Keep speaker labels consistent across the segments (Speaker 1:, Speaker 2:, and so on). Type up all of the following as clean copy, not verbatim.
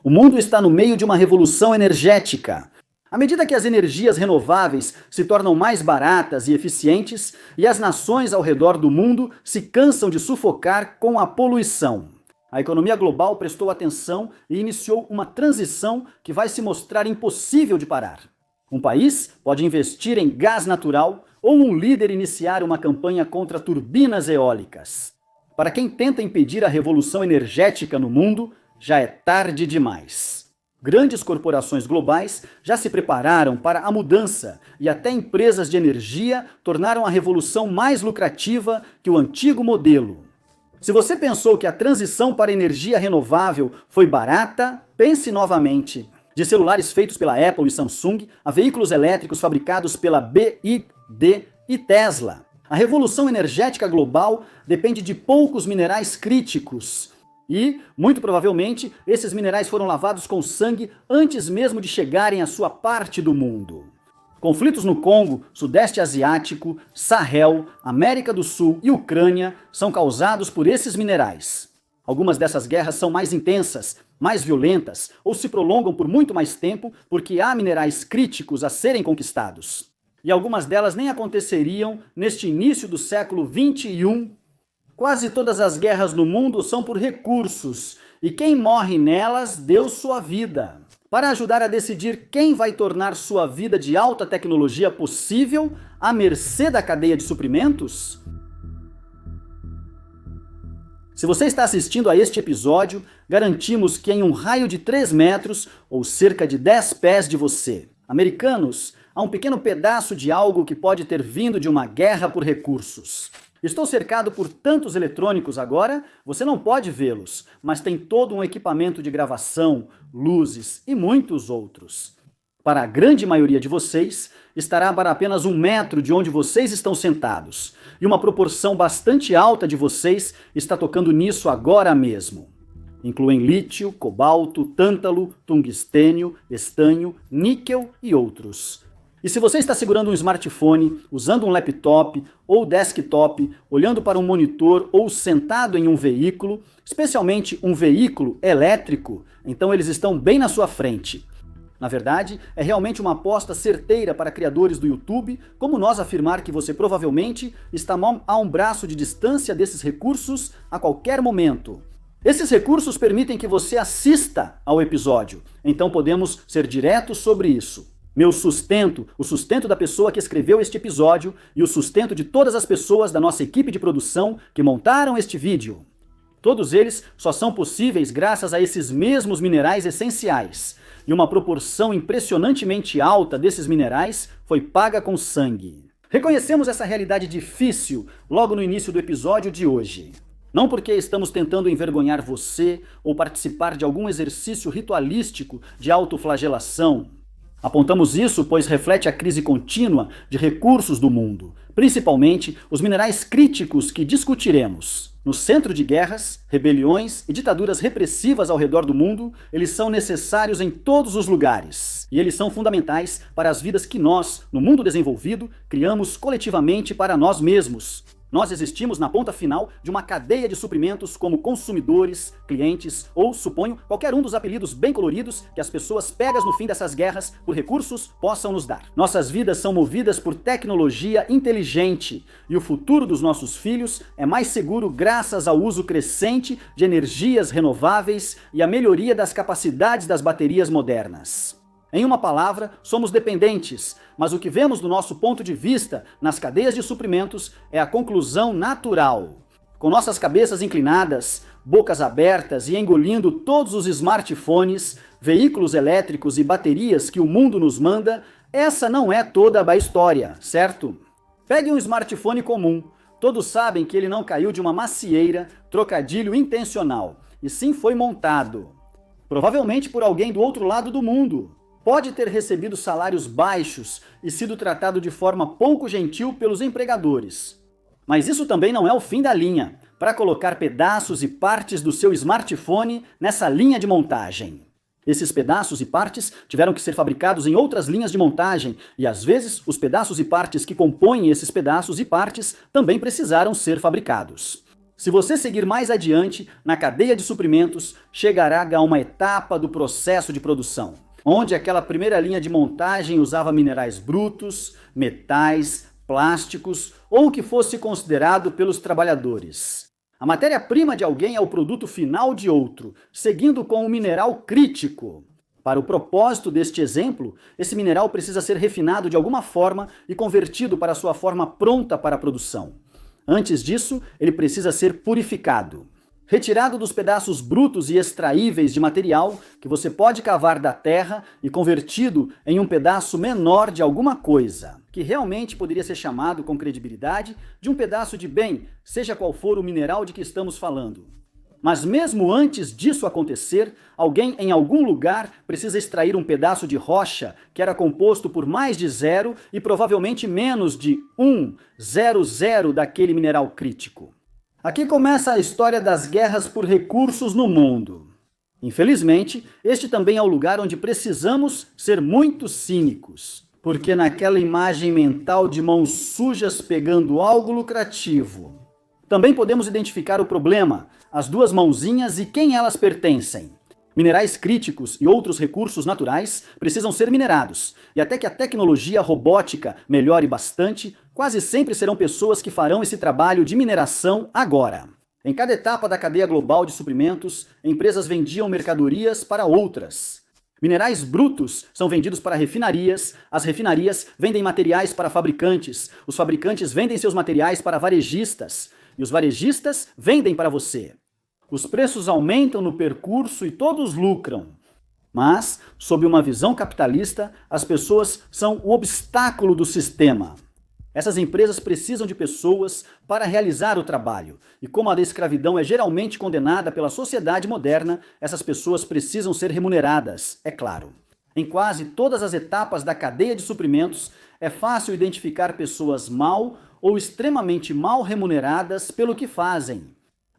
Speaker 1: O mundo está no meio de uma revolução energética. À medida que as energias renováveis se tornam mais baratas e eficientes, e as nações ao redor do mundo se cansam de sufocar com a poluição. A economia global prestou atenção e iniciou uma transição que vai se mostrar impossível de parar. Um país pode investir em gás natural ou um líder iniciar uma campanha contra turbinas eólicas. Para quem tenta impedir a revolução energética no mundo, já é tarde demais. Grandes corporações globais já se prepararam para a mudança e até empresas de energia tornaram a revolução mais lucrativa que o antigo modelo. Se você pensou que a transição para energia renovável foi barata, pense novamente. De celulares feitos pela Apple e Samsung a veículos elétricos fabricados pela BYD e Tesla. A revolução energética global depende de poucos minerais críticos. E, muito provavelmente, esses minerais foram lavados com sangue antes mesmo de chegarem à sua parte do mundo. Conflitos no Congo, Sudeste Asiático, Sahel, América do Sul e Ucrânia são causados por esses minerais. Algumas dessas guerras são mais intensas, mais violentas ou se prolongam por muito mais tempo porque há minerais críticos a serem conquistados. E algumas delas nem aconteceriam neste início do século XXI. Quase todas as guerras no mundo são por recursos, e quem morre nelas deu sua vida. Para ajudar a decidir quem vai tornar sua vida de alta tecnologia possível à mercê da cadeia de suprimentos? Se você está assistindo a este episódio, garantimos que em um raio de 3 metros, ou cerca de 10 pés de você, americanos, há um pequeno pedaço de algo que pode ter vindo de uma guerra por recursos. Estou cercado por tantos eletrônicos agora, você não pode vê-los, mas tem todo um equipamento de gravação, luzes e muitos outros. Para a grande maioria de vocês, estará para apenas 1 metro de onde vocês estão sentados, e uma proporção bastante alta de vocês está tocando nisso agora mesmo. Incluem lítio, cobalto, tântalo, tungstênio, estanho, níquel e outros. E se você está segurando um smartphone, usando um laptop ou desktop, olhando para um monitor ou sentado em um veículo, especialmente um veículo elétrico, então eles estão bem na sua frente. Na verdade, é realmente uma aposta certeira para criadores do YouTube, como nós afirmar que você provavelmente está a um braço de distância desses recursos a qualquer momento. Esses recursos permitem que você assista ao episódio, então podemos ser diretos sobre isso. Meu sustento, o sustento da pessoa que escreveu este episódio e o sustento de todas as pessoas da nossa equipe de produção que montaram este vídeo. Todos eles só são possíveis graças a esses mesmos minerais essenciais. E uma proporção impressionantemente alta desses minerais foi paga com sangue. Reconhecemos essa realidade difícil logo no início do episódio de hoje. Não porque estamos tentando envergonhar você ou participar de algum exercício ritualístico de autoflagelação. Apontamos isso pois reflete a crise contínua de recursos do mundo, principalmente os minerais críticos que discutiremos. No centro de guerras, rebeliões e ditaduras repressivas ao redor do mundo, eles são necessários em todos os lugares. E eles são fundamentais para as vidas que nós, no mundo desenvolvido, criamos coletivamente para nós mesmos. Nós existimos na ponta final de uma cadeia de suprimentos como consumidores, clientes ou, suponho, qualquer um dos apelidos bem coloridos que as pessoas pegas no fim dessas guerras por recursos possam nos dar. Nossas vidas são movidas por tecnologia inteligente e o futuro dos nossos filhos é mais seguro graças ao uso crescente de energias renováveis e à melhoria das capacidades das baterias modernas. Em uma palavra, somos dependentes, mas o que vemos do nosso ponto de vista nas cadeias de suprimentos é a conclusão natural. Com nossas cabeças inclinadas, bocas abertas e engolindo todos os smartphones, veículos elétricos e baterias que o mundo nos manda, essa não é toda a história, certo? Pegue um smartphone comum. Todos sabem que ele não caiu de uma macieira, trocadilho intencional, e sim foi montado. Provavelmente por alguém do outro lado do mundo. Pode ter recebido salários baixos e sido tratado de forma pouco gentil pelos empregadores. Mas isso também não é o fim da linha, para colocar pedaços e partes do seu smartphone nessa linha de montagem. Esses pedaços e partes tiveram que ser fabricados em outras linhas de montagem, e às vezes os pedaços e partes que compõem esses pedaços e partes também precisaram ser fabricados. Se você seguir mais adiante, na cadeia de suprimentos, chegará a uma etapa do processo de produção, onde aquela primeira linha de montagem usava minerais brutos, metais, plásticos ou o que fosse considerado pelos trabalhadores. A matéria-prima de alguém é o produto final de outro, seguindo com o mineral crítico. Para o propósito deste exemplo, esse mineral precisa ser refinado de alguma forma e convertido para sua forma pronta para a produção. Antes disso, ele precisa ser purificado. Retirado dos pedaços brutos e extraíveis de material que você pode cavar da terra e convertido em um pedaço menor de alguma coisa, que realmente poderia ser chamado com credibilidade de um pedaço de bem, seja qual for o mineral de que estamos falando. Mas mesmo antes disso acontecer, alguém em algum lugar precisa extrair um pedaço de rocha que era composto por mais de zero e provavelmente menos de 1,00 daquele mineral crítico. Aqui começa a história das guerras por recursos no mundo. Infelizmente, este também é o lugar onde precisamos ser muito cínicos, porque naquela imagem mental de mãos sujas pegando algo lucrativo, também podemos identificar o problema, as duas mãozinhas e quem elas pertencem. Minerais críticos e outros recursos naturais precisam ser minerados, e até que a tecnologia robótica melhore bastante, quase sempre serão pessoas que farão esse trabalho de mineração agora. Em cada etapa da cadeia global de suprimentos, empresas vendiam mercadorias para outras. Minerais brutos são vendidos para refinarias, as refinarias vendem materiais para fabricantes, os fabricantes vendem seus materiais para varejistas, e os varejistas vendem para você. Os preços aumentam no percurso e todos lucram. Mas, sob uma visão capitalista, as pessoas são o obstáculo do sistema. Essas empresas precisam de pessoas para realizar o trabalho. E como a escravidão é geralmente condenada pela sociedade moderna, essas pessoas precisam ser remuneradas, é claro. Em quase todas as etapas da cadeia de suprimentos, é fácil identificar pessoas mal ou extremamente mal remuneradas pelo que fazem.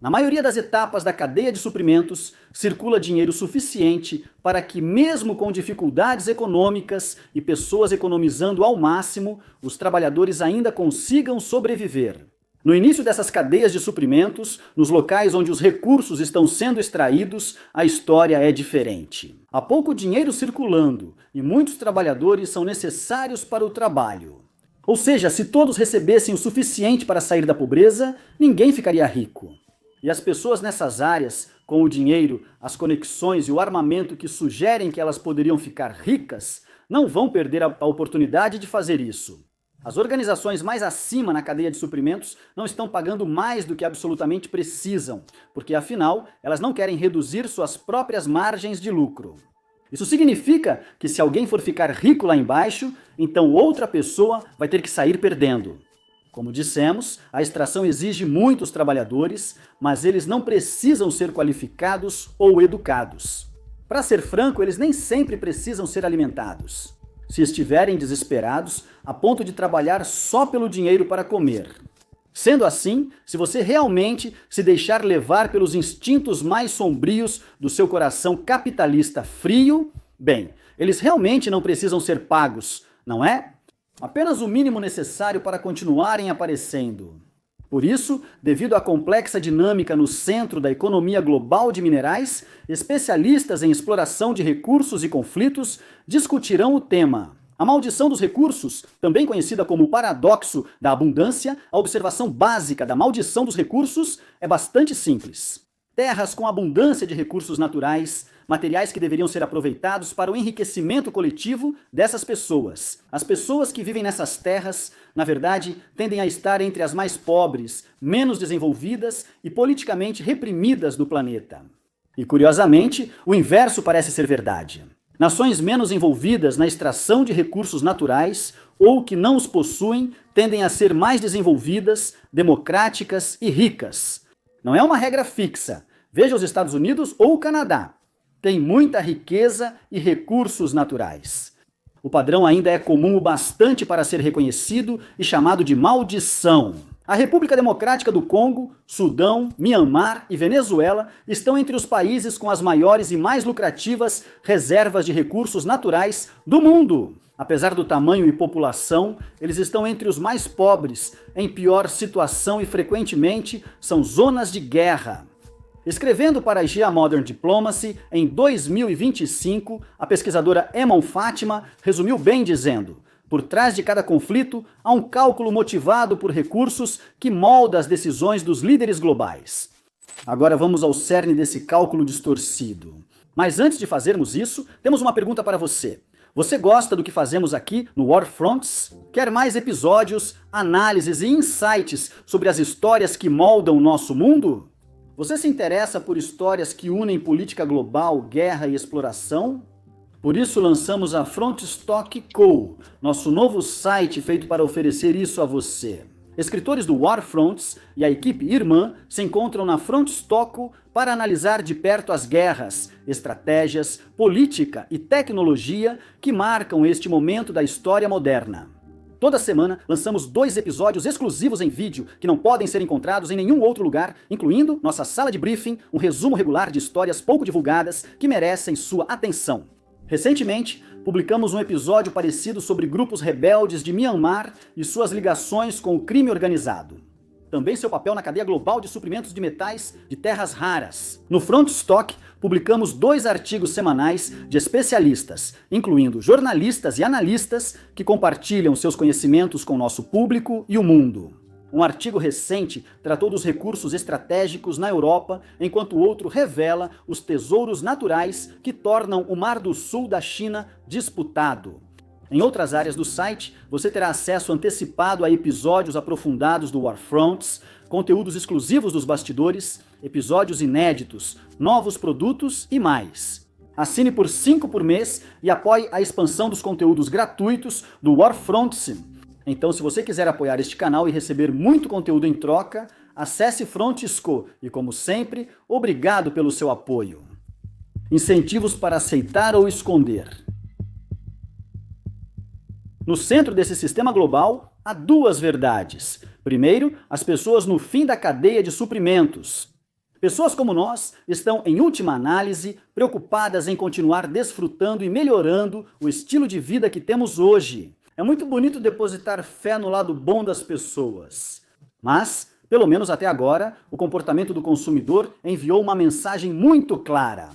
Speaker 1: Na maioria das etapas da cadeia de suprimentos, circula dinheiro suficiente para que, mesmo com dificuldades econômicas e pessoas economizando ao máximo, os trabalhadores ainda consigam sobreviver. No início dessas cadeias de suprimentos, nos locais onde os recursos estão sendo extraídos, a história é diferente. Há pouco dinheiro circulando e muitos trabalhadores são necessários para o trabalho. Ou seja, se todos recebessem o suficiente para sair da pobreza, ninguém ficaria rico. E as pessoas nessas áreas, com o dinheiro, as conexões e o armamento que sugerem que elas poderiam ficar ricas, não vão perder a oportunidade de fazer isso. As organizações mais acima na cadeia de suprimentos não estão pagando mais do que absolutamente precisam, porque afinal elas não querem reduzir suas próprias margens de lucro. Isso significa que se alguém for ficar rico lá embaixo, então outra pessoa vai ter que sair perdendo. Como dissemos, a extração exige muitos trabalhadores, mas eles não precisam ser qualificados ou educados. Para ser franco, eles nem sempre precisam ser alimentados. Se estiverem desesperados, a ponto de trabalhar só pelo dinheiro para comer. Sendo assim, se você realmente se deixar levar pelos instintos mais sombrios do seu coração capitalista frio, bem, eles realmente não precisam ser pagos, não é? Apenas o mínimo necessário para continuarem aparecendo. Por isso, devido à complexa dinâmica no centro da economia global de minerais, especialistas em exploração de recursos e conflitos discutirão o tema. A maldição dos recursos, também conhecida como paradoxo da abundância, a observação básica da maldição dos recursos é bastante simples. Terras com abundância de recursos naturais, materiais que deveriam ser aproveitados para o enriquecimento coletivo dessas pessoas. As pessoas que vivem nessas terras, na verdade, tendem a estar entre as mais pobres, menos desenvolvidas e politicamente reprimidas do planeta. E, curiosamente, o inverso parece ser verdade. Nações menos envolvidas na extração de recursos naturais ou que não os possuem tendem a ser mais desenvolvidas, democráticas e ricas. Não é uma regra fixa. Veja os Estados Unidos ou o Canadá. Tem muita riqueza e recursos naturais. O padrão ainda é comum o bastante para ser reconhecido e chamado de maldição. A República Democrática do Congo, Sudão, Mianmar e Venezuela estão entre os países com as maiores e mais lucrativas reservas de recursos naturais do mundo. Apesar do tamanho e população, eles estão entre os mais pobres, em pior situação e frequentemente são zonas de guerra. Escrevendo para a Aegea Modern Diplomacy, em 2025, a pesquisadora Emon Fátima resumiu bem dizendo: por trás de cada conflito, há um cálculo motivado por recursos que molda as decisões dos líderes globais. Agora vamos ao cerne desse cálculo distorcido. Mas antes de fazermos isso, temos uma pergunta para você. Você gosta do que fazemos aqui no War Fronts? Quer mais episódios, análises e insights sobre as histórias que moldam o nosso mundo? Você se interessa por histórias que unem política global, guerra e exploração? Por isso lançamos a Frontstock Co., nosso novo site feito para oferecer isso a você. Escritores do War Fronts e a equipe irmã se encontram na Frontstock para analisar de perto as guerras, estratégias, política e tecnologia que marcam este momento da história moderna. Toda semana lançamos 2 episódios exclusivos em vídeo que não podem ser encontrados em nenhum outro lugar, incluindo nossa sala de briefing, um resumo regular de histórias pouco divulgadas que merecem sua atenção. Recentemente, publicamos um episódio parecido sobre grupos rebeldes de Myanmar e suas ligações com o crime organizado. Também seu papel na cadeia global de suprimentos de metais de terras raras. No Frontstock, publicamos 2 artigos semanais de especialistas, incluindo jornalistas e analistas que compartilham seus conhecimentos com o nosso público e o mundo. Um artigo recente tratou dos recursos estratégicos na Europa, enquanto o outro revela os tesouros naturais que tornam o Mar do Sul da China disputado. Em outras áreas do site, você terá acesso antecipado a episódios aprofundados do War Fronts, conteúdos exclusivos dos bastidores, episódios inéditos, novos produtos e mais. Assine por 5 por mês e apoie a expansão dos conteúdos gratuitos do War Fronts. Então, se você quiser apoiar este canal e receber muito conteúdo em troca, acesse Frontisco e, como sempre, obrigado pelo seu apoio. Incentivos para aceitar ou esconder. No centro desse sistema global, há 2 verdades. Primeiro, as pessoas no fim da cadeia de suprimentos. Pessoas como nós estão, em última análise, preocupadas em continuar desfrutando e melhorando o estilo de vida que temos hoje. É muito bonito depositar fé no lado bom das pessoas. Mas, pelo menos até agora, o comportamento do consumidor enviou uma mensagem muito clara.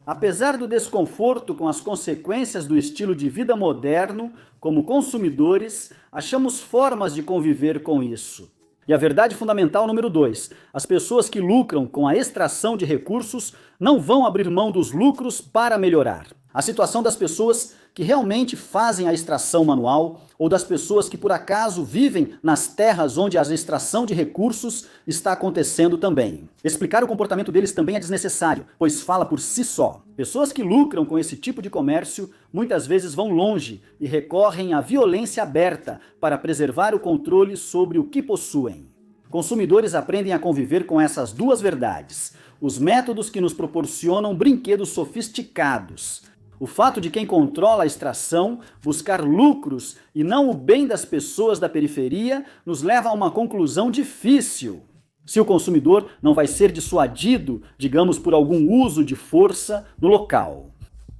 Speaker 1: Apesar do desconforto com as consequências do estilo de vida moderno, como consumidores, achamos formas de conviver com isso. E a verdade fundamental número 2, as pessoas que lucram com a extração de recursos não vão abrir mão dos lucros para melhorar. A situação das pessoas que realmente fazem a extração manual ou das pessoas que por acaso vivem nas terras onde a extração de recursos está acontecendo também. Explicar o comportamento deles também é desnecessário, pois fala por si só. Pessoas que lucram com esse tipo de comércio muitas vezes vão longe e recorrem à violência aberta para preservar o controle sobre o que possuem. Consumidores aprendem a conviver com essas 2 verdades, os métodos que nos proporcionam brinquedos sofisticados. O fato de quem controla a extração buscar lucros e não o bem das pessoas da periferia nos leva a uma conclusão difícil. Se o consumidor não vai ser dissuadido, digamos, por algum uso de força no local.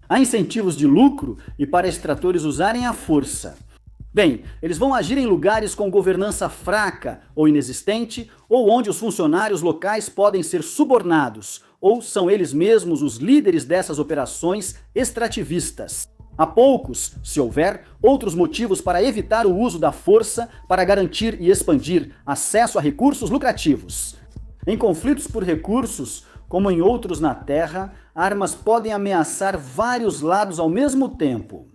Speaker 1: Há incentivos de lucro e para extratores usarem a força. Bem, eles vão agir em lugares com governança fraca ou inexistente, ou onde os funcionários locais podem ser subornados, ou são eles mesmos os líderes dessas operações extrativistas. Há poucos, se houver, outros motivos para evitar o uso da força para garantir e expandir acesso a recursos lucrativos. Em conflitos por recursos, como em outros na Terra, armas podem ameaçar vários lados ao mesmo tempo.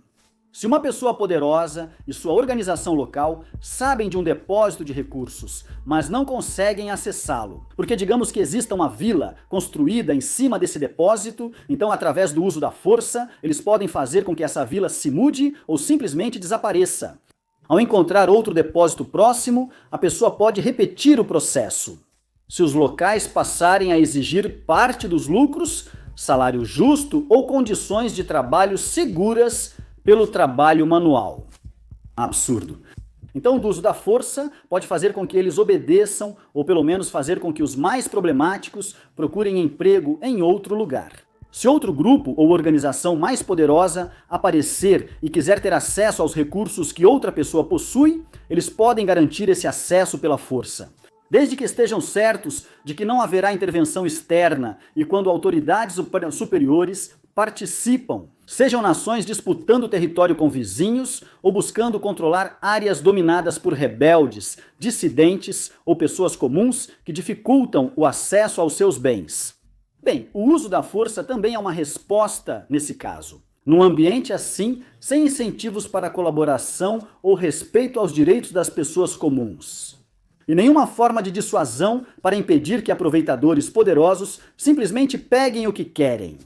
Speaker 1: Se uma pessoa poderosa e sua organização local sabem de um depósito de recursos, mas não conseguem acessá-lo, porque digamos que exista uma vila construída em cima desse depósito, então através do uso da força, eles podem fazer com que essa vila se mude ou simplesmente desapareça. Ao encontrar outro depósito próximo, a pessoa pode repetir o processo. Se os locais passarem a exigir parte dos lucros, salário justo ou condições de trabalho seguras pelo trabalho manual. Absurdo. Então, o uso da força pode fazer com que eles obedeçam, ou pelo menos fazer com que os mais problemáticos procurem emprego em outro lugar. Se outro grupo ou organização mais poderosa aparecer e quiser ter acesso aos recursos que outra pessoa possui, eles podem garantir esse acesso pela força. Desde que estejam certos de que não haverá intervenção externa e quando autoridades superiores participam, sejam nações disputando território com vizinhos ou buscando controlar áreas dominadas por rebeldes, dissidentes ou pessoas comuns que dificultam o acesso aos seus bens. Bem, o uso da força também é uma resposta nesse caso. Num ambiente assim, sem incentivos para colaboração ou respeito aos direitos das pessoas comuns. E nenhuma forma de dissuasão para impedir que aproveitadores poderosos simplesmente peguem o que querem.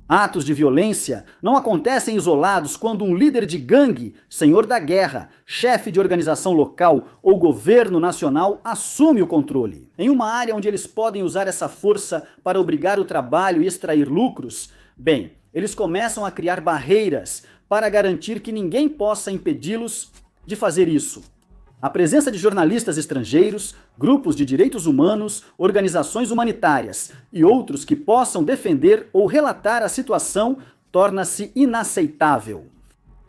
Speaker 1: Atos de violência não acontecem isolados quando um líder de gangue, senhor da guerra, chefe de organização local ou governo nacional assume o controle. Em uma área onde eles podem usar essa força para obrigar o trabalho e extrair lucros, bem, eles começam a criar barreiras para garantir que ninguém possa impedi-los de fazer isso. A presença de jornalistas estrangeiros, grupos de direitos humanos, organizações humanitárias e outros que possam defender ou relatar a situação torna-se inaceitável.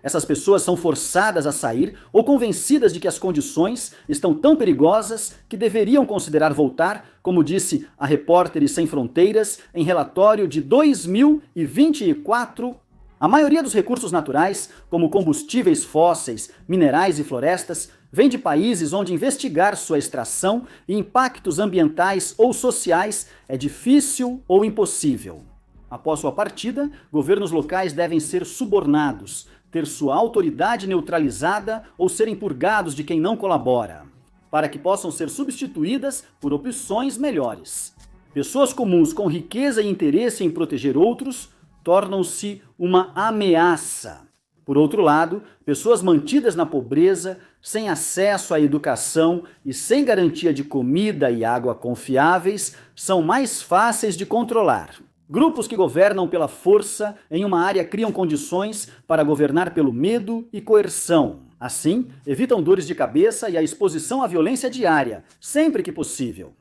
Speaker 1: Essas pessoas são forçadas a sair ou convencidas de que as condições estão tão perigosas que deveriam considerar voltar, como disse a Repórteres Sem Fronteiras em relatório de 2024. A maioria dos recursos naturais, como combustíveis fósseis, minerais e florestas, vem de países onde investigar sua extração e impactos ambientais ou sociais é difícil ou impossível. Após sua partida, governos locais devem ser subornados, ter sua autoridade neutralizada ou serem purgados de quem não colabora, para que possam ser substituídas por opções melhores. Pessoas comuns com riqueza e interesse em proteger outros tornam-se uma ameaça. Por outro lado, pessoas mantidas na pobreza, sem acesso à educação e sem garantia de comida e água confiáveis, são mais fáceis de controlar. Grupos que governam pela força em uma área criam condições para governar pelo medo e coerção. Assim, evitam dores de cabeça e a exposição à violência diária, sempre que possível.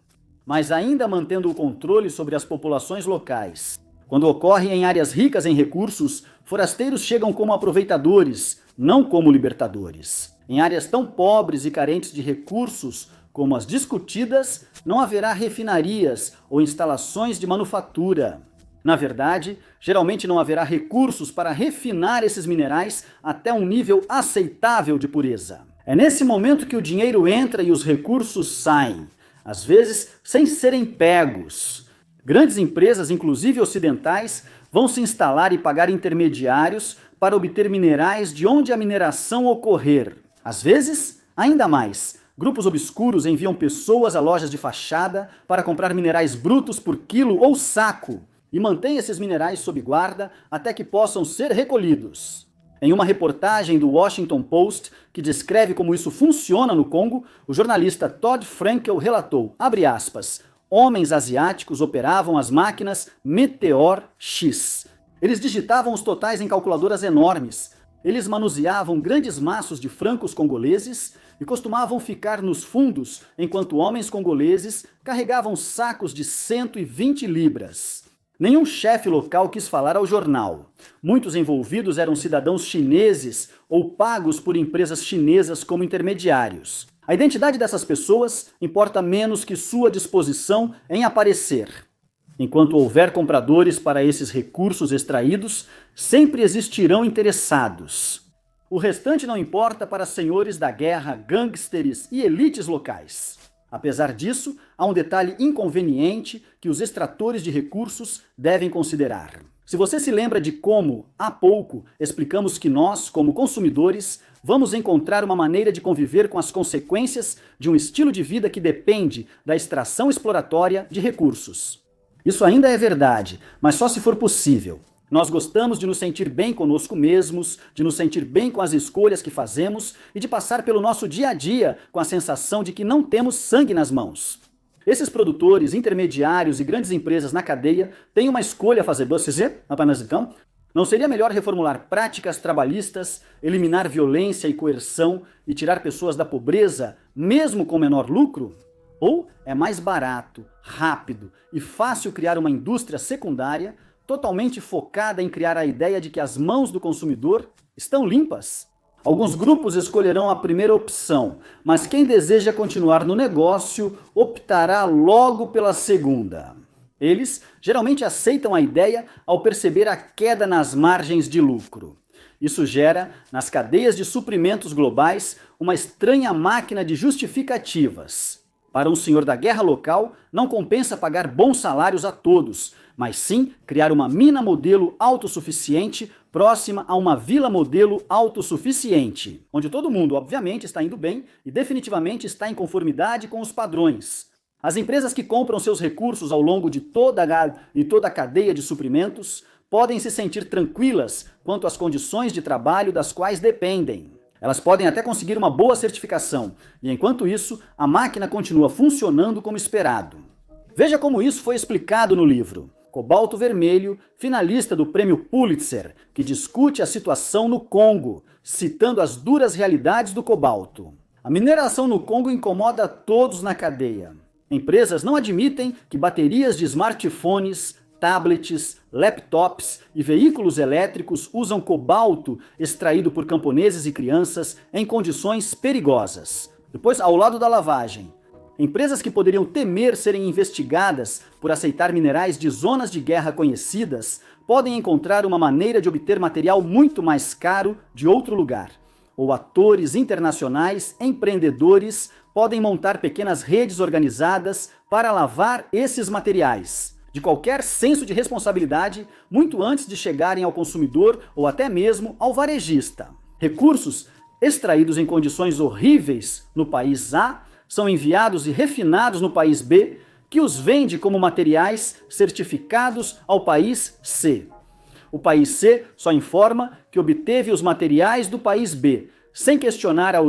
Speaker 1: Mas ainda mantendo o controle sobre as populações locais. Quando ocorre em áreas ricas em recursos, forasteiros chegam como aproveitadores, não como libertadores. Em áreas tão pobres e carentes de recursos como as discutidas, não haverá refinarias ou instalações de manufatura. Na verdade, geralmente não haverá recursos para refinar esses minerais até um nível aceitável de pureza. É nesse momento que o dinheiro entra e os recursos saem, às vezes sem serem pegos. Grandes empresas, inclusive ocidentais, vão se instalar e pagar intermediários para obter minerais de onde a mineração ocorrer. Às vezes, ainda mais, grupos obscuros enviam pessoas a lojas de fachada para comprar minerais brutos por quilo ou saco e mantêm esses minerais sob guarda até que possam ser recolhidos. Em uma reportagem do Washington Post que descreve como isso funciona no Congo, o jornalista Todd Frankel relatou, abre aspas, homens asiáticos operavam as máquinas Meteor X. Eles digitavam os totais em calculadoras enormes. Eles manuseavam grandes maços de francos congoleses e costumavam ficar nos fundos enquanto homens congoleses carregavam sacos de 120 libras. Nenhum chefe local quis falar ao jornal. Muitos envolvidos eram cidadãos chineses ou pagos por empresas chinesas como intermediários. A identidade dessas pessoas importa menos que sua disposição em aparecer. Enquanto houver compradores para esses recursos extraídos, sempre existirão interessados. O restante não importa para senhores da guerra, gangsters e elites locais. Apesar disso, há um detalhe inconveniente que os extratores de recursos devem considerar. Se você se lembra de como, há pouco, explicamos que nós, como consumidores, vamos encontrar uma maneira de conviver com as consequências de um estilo de vida que depende da extração exploratória de recursos. Isso ainda é verdade, mas só se for possível. Nós gostamos de nos sentir bem conosco mesmos, de nos sentir bem com as escolhas que fazemos e de passar pelo nosso dia a dia com a sensação de que não temos sangue nas mãos. Esses produtores, intermediários e grandes empresas na cadeia têm uma escolha a fazer. Apenas então, não seria melhor reformular práticas trabalhistas, eliminar violência e coerção e tirar pessoas da pobreza, mesmo com menor lucro? Ou é mais barato, rápido e fácil criar uma indústria secundária totalmente focada em criar a ideia de que as mãos do consumidor estão limpas. Alguns grupos escolherão a primeira opção, mas quem deseja continuar no negócio optará logo pela segunda. Eles geralmente aceitam a ideia ao perceber a queda nas margens de lucro. Isso gera, nas cadeias de suprimentos globais, uma estranha máquina de justificativas. Para um senhor da guerra local, não compensa pagar bons salários a todos, mas sim criar uma mina modelo autossuficiente próxima a uma vila modelo autossuficiente, onde todo mundo, obviamente, está indo bem e definitivamente está em conformidade com os padrões. As empresas que compram seus recursos ao longo de toda a cadeia de suprimentos podem se sentir tranquilas quanto às condições de trabalho das quais dependem. Elas podem até conseguir uma boa certificação, e enquanto isso, a máquina continua funcionando como esperado. Veja como isso foi explicado no livro Cobalto Vermelho, finalista do Prêmio Pulitzer, que discute a situação no Congo, citando as duras realidades do cobalto. A mineração no Congo incomoda todos na cadeia. Empresas não admitem que baterias de smartphones, tablets, laptops e veículos elétricos usam cobalto extraído por camponeses e crianças em condições perigosas. Depois, ao lado da lavagem, empresas que poderiam temer serem investigadas por aceitar minerais de zonas de guerra conhecidas podem encontrar uma maneira de obter material muito mais caro de outro lugar. Ou atores internacionais, empreendedores, podem montar pequenas redes organizadas para lavar esses materiais, de qualquer senso de responsabilidade, muito antes de chegarem ao consumidor ou até mesmo ao varejista. Recursos extraídos em condições horríveis no país A são enviados e refinados no país B, que os vende como materiais certificados ao país C. O país C só informa que obteve os materiais do país B, sem questionar a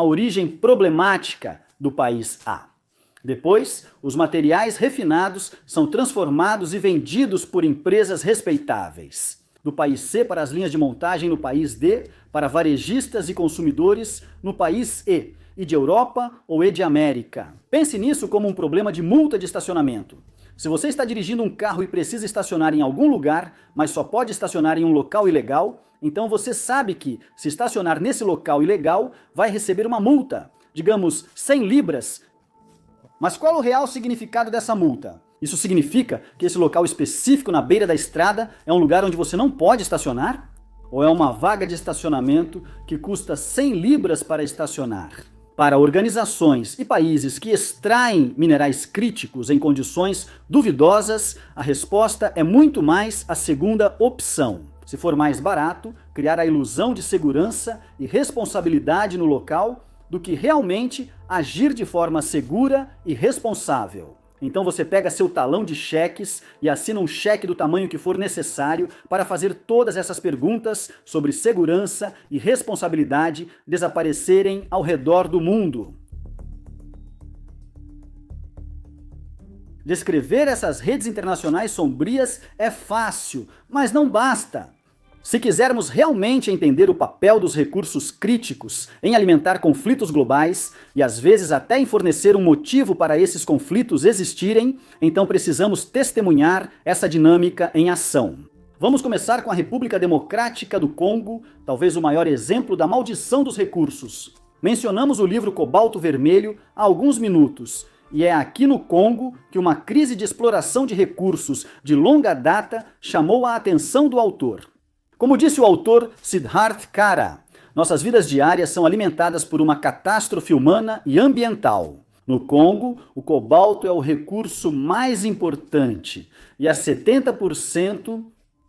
Speaker 1: origem problemática do país A. Depois, os materiais refinados são transformados e vendidos por empresas respeitáveis. Do país C para as linhas de montagem no país D, para varejistas e consumidores no país E, e de Europa ou E de América. Pense nisso como um problema de multa de estacionamento. Se você está dirigindo um carro e precisa estacionar em algum lugar, mas só pode estacionar em um local ilegal, então você sabe que, se estacionar nesse local ilegal, vai receber uma multa, digamos 100 libras. Mas qual o real significado dessa multa? Isso significa que esse local específico na beira da estrada é um lugar onde você não pode estacionar? Ou é uma vaga de estacionamento que custa 100 libras para estacionar? Para organizações e países que extraem minerais críticos em condições duvidosas, a resposta é muito mais a segunda opção. Se for mais barato, criar a ilusão de segurança e responsabilidade no local do que realmente agir de forma segura e responsável. Então você pega seu talão de cheques e assina um cheque do tamanho que for necessário para fazer todas essas perguntas sobre segurança e responsabilidade desaparecerem ao redor do mundo. Descrever essas redes internacionais sombrias é fácil, mas não basta. Se quisermos realmente entender o papel dos recursos críticos em alimentar conflitos globais e às vezes até em fornecer um motivo para esses conflitos existirem, então precisamos testemunhar essa dinâmica em ação. Vamos começar com a República Democrática do Congo, talvez o maior exemplo da maldição dos recursos. Mencionamos o livro Cobalto Vermelho há alguns minutos, e é aqui no Congo que uma crise de exploração de recursos de longa data chamou a atenção do autor. Como disse o autor Siddharth Kara, nossas vidas diárias são alimentadas por uma catástrofe humana e ambiental. No Congo, o cobalto é o recurso mais importante e a 70%.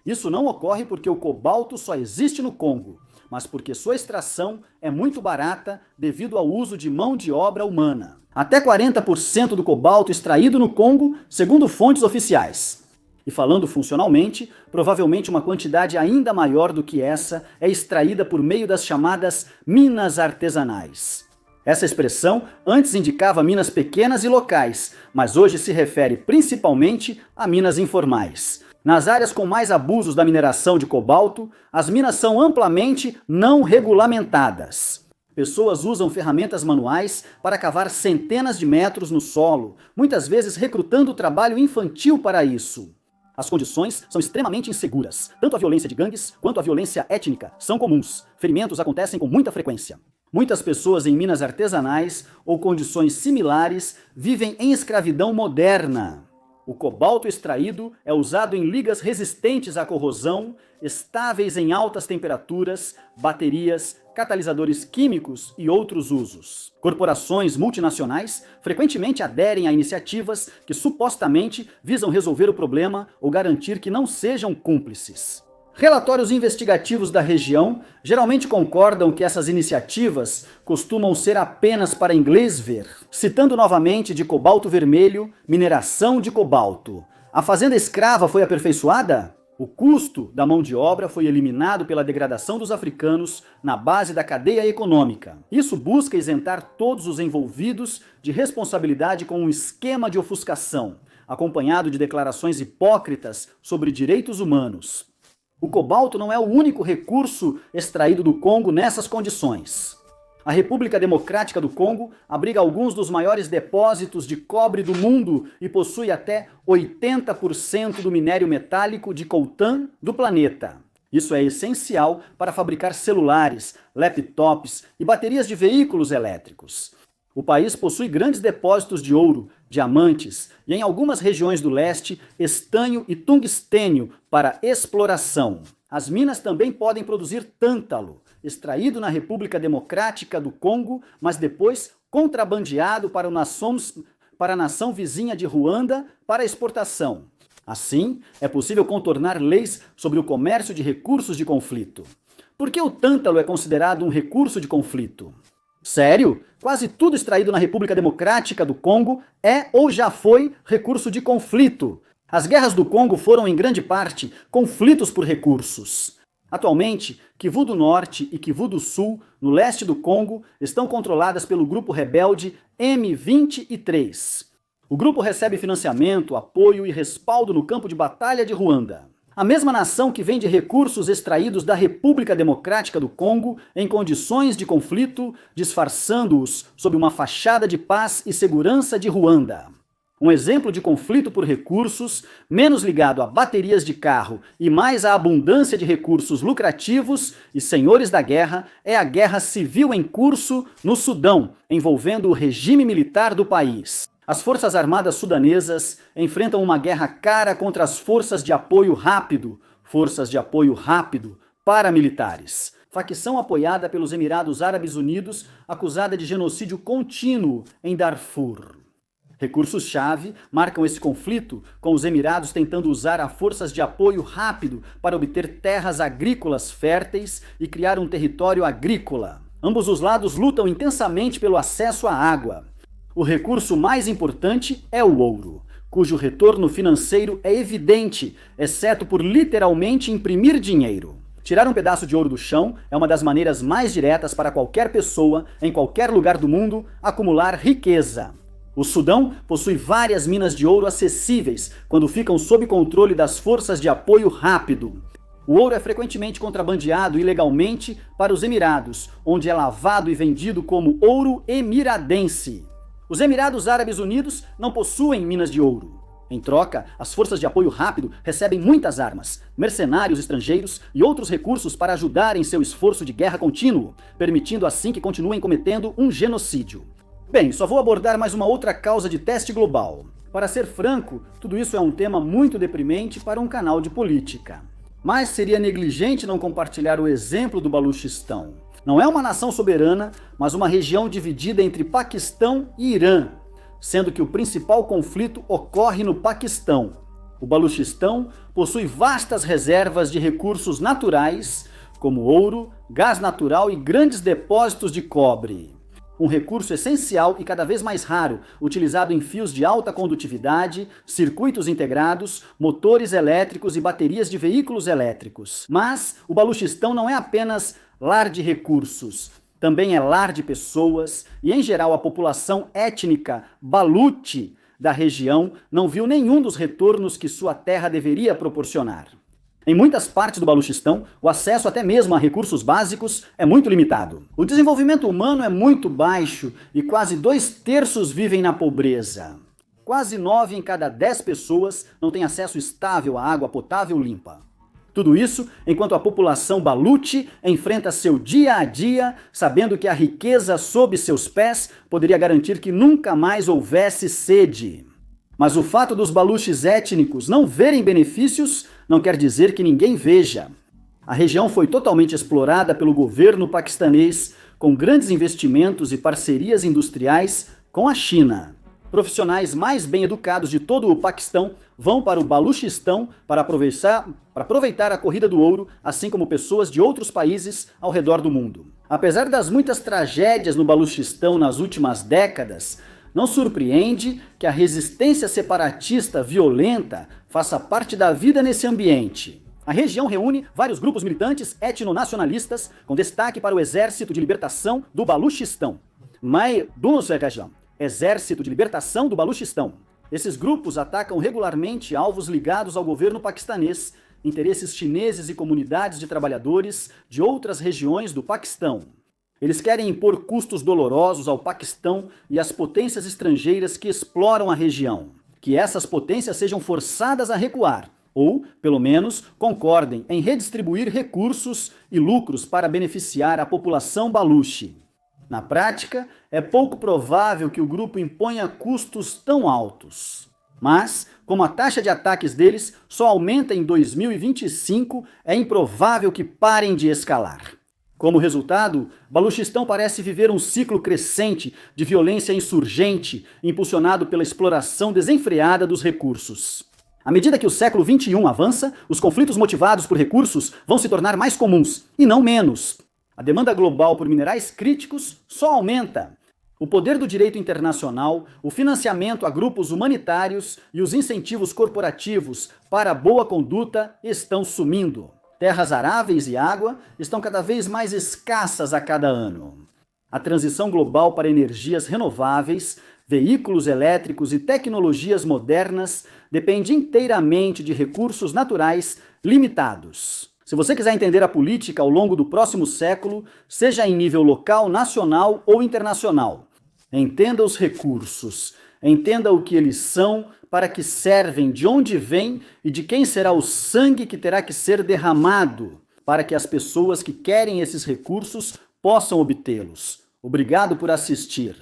Speaker 1: Isso não ocorre porque o cobalto só existe no Congo, mas porque sua extração é muito barata devido ao uso de mão de obra humana. Até 40% do cobalto extraído no Congo, segundo fontes oficiais. E falando funcionalmente, provavelmente uma quantidade ainda maior do que essa é extraída por meio das chamadas minas artesanais. Essa expressão antes indicava minas pequenas e locais, mas hoje se refere principalmente a minas informais. Nas áreas com mais abusos da mineração de cobalto, as minas são amplamente não regulamentadas. Pessoas usam ferramentas manuais para cavar centenas de metros no solo, muitas vezes recrutando trabalho infantil para isso. As condições são extremamente inseguras. Tanto a violência de gangues quanto a violência étnica são comuns. Ferimentos acontecem com muita frequência. Muitas pessoas em minas artesanais ou condições similares vivem em escravidão moderna. O cobalto extraído é usado em ligas resistentes à corrosão, estáveis em altas temperaturas, baterias, catalisadores químicos e outros usos. Corporações multinacionais frequentemente aderem a iniciativas que supostamente visam resolver o problema ou garantir que não sejam cúmplices. Relatórios investigativos da região geralmente concordam que essas iniciativas costumam ser apenas para inglês ver. Citando novamente de cobalto vermelho, mineração de cobalto. A fazenda escrava foi aperfeiçoada? O custo da mão de obra foi eliminado pela degradação dos africanos na base da cadeia econômica. Isso busca isentar todos os envolvidos de responsabilidade com um esquema de ofuscação, acompanhado de declarações hipócritas sobre direitos humanos. O cobalto não é o único recurso extraído do Congo nessas condições. A República Democrática do Congo abriga alguns dos maiores depósitos de cobre do mundo e possui até 80% do minério metálico de coltan do planeta. Isso é essencial para fabricar celulares, laptops e baterias de veículos elétricos. O país possui grandes depósitos de ouro, diamantes e, em algumas regiões do leste, estanho e tungstênio para exploração. As minas também podem produzir tântalo, extraído na República Democrática do Congo, mas depois contrabandeado para a nação vizinha de Ruanda para exportação. Assim, é possível contornar leis sobre o comércio de recursos de conflito. Por que o tântalo é considerado um recurso de conflito? Sério? Quase tudo extraído na República Democrática do Congo é ou já foi recurso de conflito. As guerras do Congo foram, em grande parte, conflitos por recursos. Atualmente, Kivu do Norte e Kivu do Sul, no leste do Congo, estão controladas pelo grupo rebelde M23. O grupo recebe financiamento, apoio e respaldo no campo de batalha de Ruanda. A mesma nação que vende recursos extraídos da República Democrática do Congo em condições de conflito, disfarçando-os sob uma fachada de paz e segurança de Ruanda. Um exemplo de conflito por recursos, menos ligado a baterias de carro e mais à abundância de recursos lucrativos e senhores da guerra, é a guerra civil em curso no Sudão, envolvendo o regime militar do país. As Forças Armadas Sudanesas enfrentam uma guerra cara contra as Forças de Apoio Rápido, paramilitares, facção apoiada pelos Emirados Árabes Unidos, acusada de genocídio contínuo em Darfur. Recursos-chave marcam esse conflito, com os Emirados tentando usar a forças de apoio rápido para obter terras agrícolas férteis e criar um território agrícola. Ambos os lados lutam intensamente pelo acesso à água. O recurso mais importante é o ouro, cujo retorno financeiro é evidente, exceto por literalmente imprimir dinheiro. Tirar um pedaço de ouro do chão é uma das maneiras mais diretas para qualquer pessoa, em qualquer lugar do mundo, acumular riqueza. O Sudão possui várias minas de ouro acessíveis quando ficam sob controle das forças de apoio rápido. O ouro é frequentemente contrabandeado ilegalmente para os Emirados, onde é lavado e vendido como ouro emiradense. Os Emirados Árabes Unidos não possuem minas de ouro. Em troca, as forças de apoio rápido recebem muitas armas, mercenários estrangeiros e outros recursos para ajudar em seu esforço de guerra contínuo, permitindo assim que continuem cometendo um genocídio. Bem, só vou abordar mais uma outra causa de teste global. Para ser franco, tudo isso é um tema muito deprimente para um canal de política. Mas seria negligente não compartilhar o exemplo do Baluchistão. Não é uma nação soberana, mas uma região dividida entre Paquistão e Irã, sendo que o principal conflito ocorre no Paquistão. O Baluchistão possui vastas reservas de recursos naturais, como ouro, gás natural e grandes depósitos de cobre. Um recurso essencial e cada vez mais raro, utilizado em fios de alta condutividade, circuitos integrados, motores elétricos e baterias de veículos elétricos. Mas o Baluchistão não é apenas lar de recursos, também é lar de pessoas e, em geral, a população étnica Baluchi da região não viu nenhum dos retornos que sua terra deveria proporcionar. Em muitas partes do Baluchistão, o acesso até mesmo a recursos básicos é muito limitado. O desenvolvimento humano é muito baixo e quase 2/3 vivem na pobreza. quase 9 em cada 10 pessoas não têm acesso estável à água potável limpa. Tudo isso enquanto a população Baluchi enfrenta seu dia a dia, sabendo que a riqueza sob seus pés poderia garantir que nunca mais houvesse sede. Mas o fato dos Baluches étnicos não verem benefícios não quer dizer que ninguém veja. A região foi totalmente explorada pelo governo paquistanês, com grandes investimentos e parcerias industriais com a China. Profissionais mais bem educados de todo o Paquistão vão para o Baluchistão para aproveitar a corrida do ouro, assim como pessoas de outros países ao redor do mundo. Apesar das muitas tragédias no Baluchistão nas últimas décadas, não surpreende que a resistência separatista violenta faça parte da vida nesse ambiente. A região reúne vários grupos militantes etnonacionalistas, com destaque para o Exército de Libertação do Baluchistão. Exército de Libertação do Baluchistão. Esses grupos atacam regularmente alvos ligados ao governo paquistanês, interesses chineses e comunidades de trabalhadores de outras regiões do Paquistão. Eles querem impor custos dolorosos ao Paquistão e às potências estrangeiras que exploram a região. Que essas potências sejam forçadas a recuar, ou, pelo menos, concordem em redistribuir recursos e lucros para beneficiar a população baluchi. Na prática, é pouco provável que o grupo imponha custos tão altos. Mas, como a taxa de ataques deles só aumenta em 2025, é improvável que parem de escalar. Como resultado, Baluchistão parece viver um ciclo crescente de violência insurgente, impulsionado pela exploração desenfreada dos recursos. À medida que o século XXI avança, os conflitos motivados por recursos vão se tornar mais comuns, e não menos. A demanda global por minerais críticos só aumenta. O poder do direito internacional, o financiamento a grupos humanitários e os incentivos corporativos para a boa conduta estão sumindo. Terras aráveis e água estão cada vez mais escassas a cada ano. A transição global para energias renováveis, veículos elétricos e tecnologias modernas depende inteiramente de recursos naturais limitados. Se você quiser entender a política ao longo do próximo século, seja em nível local, nacional ou internacional, entenda os recursos, entenda o que eles são, para que servem, de onde vêm e de quem será o sangue que terá que ser derramado, para que as pessoas que querem esses recursos possam obtê-los. Obrigado por assistir.